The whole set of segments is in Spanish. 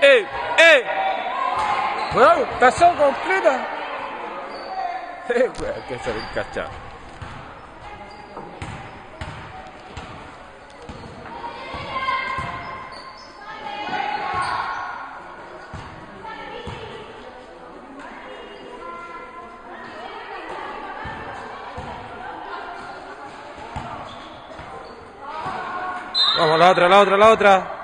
¡Ey! ¡Ey! Weón, pasó completa. Weón, que ser encachado. Vamos, la otra.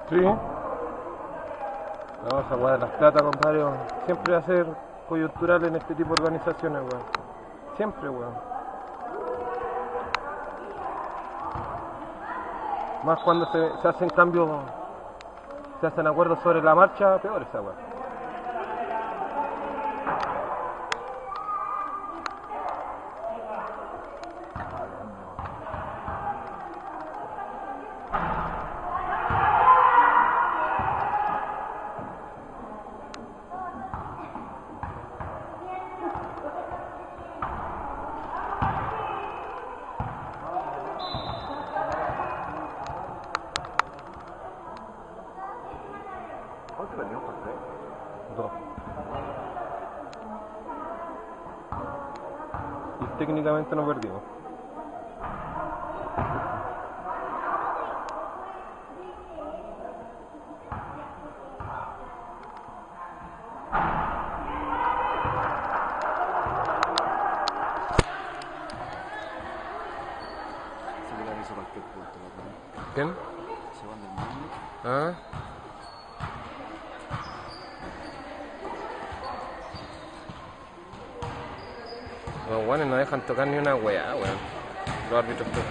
Sí. No, esa weá de las plata, compadre, siempre va a ser coyuntural en este tipo de organizaciones, weón. Siempre, weón. Más cuando se hacen cambios, se hacen acuerdos sobre la marcha, peor esa weá. Dos. Y técnicamente no perdimos. ¿Quién? ¿Ah? Los guanes no dejan tocar ni una weá, weón. Los árbitros tocan.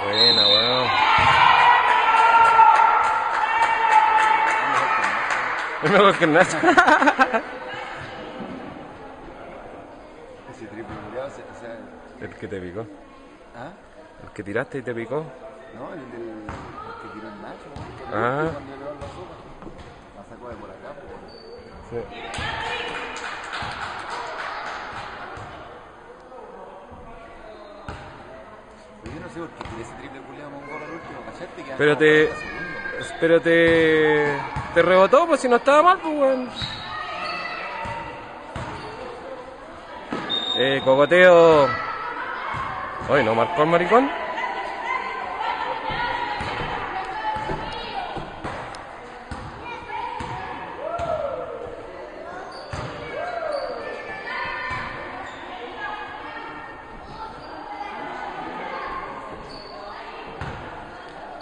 Buena, weón. Es mejor que nada. Ese triple culiao, o sea... El que te picó. ¿Ah? El que tiraste y te picó. No, el que tiró el Nacho, ¿no? Ah. Cuando le dio la sopa. La sacó de por acá, pues. Sí. Yo no sé por qué tiré ese triple culiao mongol al último, ¿cachaste? Que Pero te rebotó, pues si no estaba mal, pues weón. Cogoteo. Oye, ¿no marcó el maricón?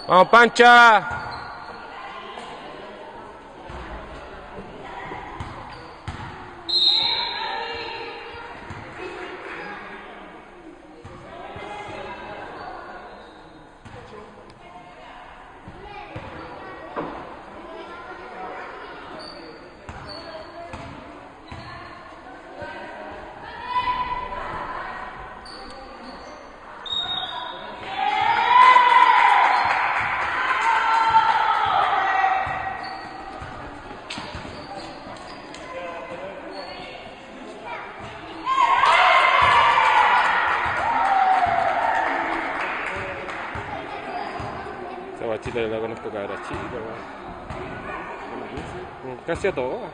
¡Vamos, Pancha! Pero la conozco cabra chica, weón. Casi a todas.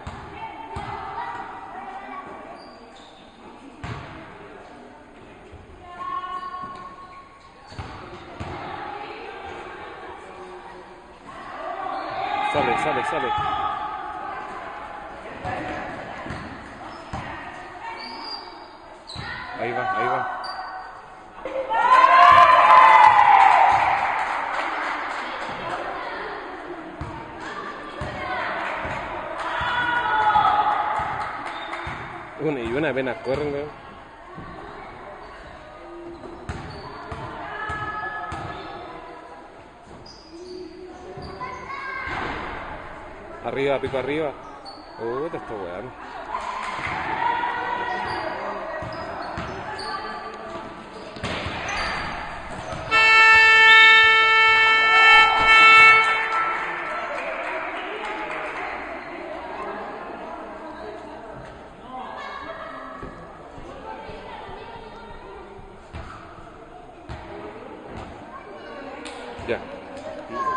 Sale. Ahí va. Una apenas corren, weón. Arriba, pico arriba. Puta, esto weón. Ya.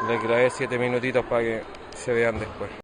Le grabé 7 minutitos para que se vean después.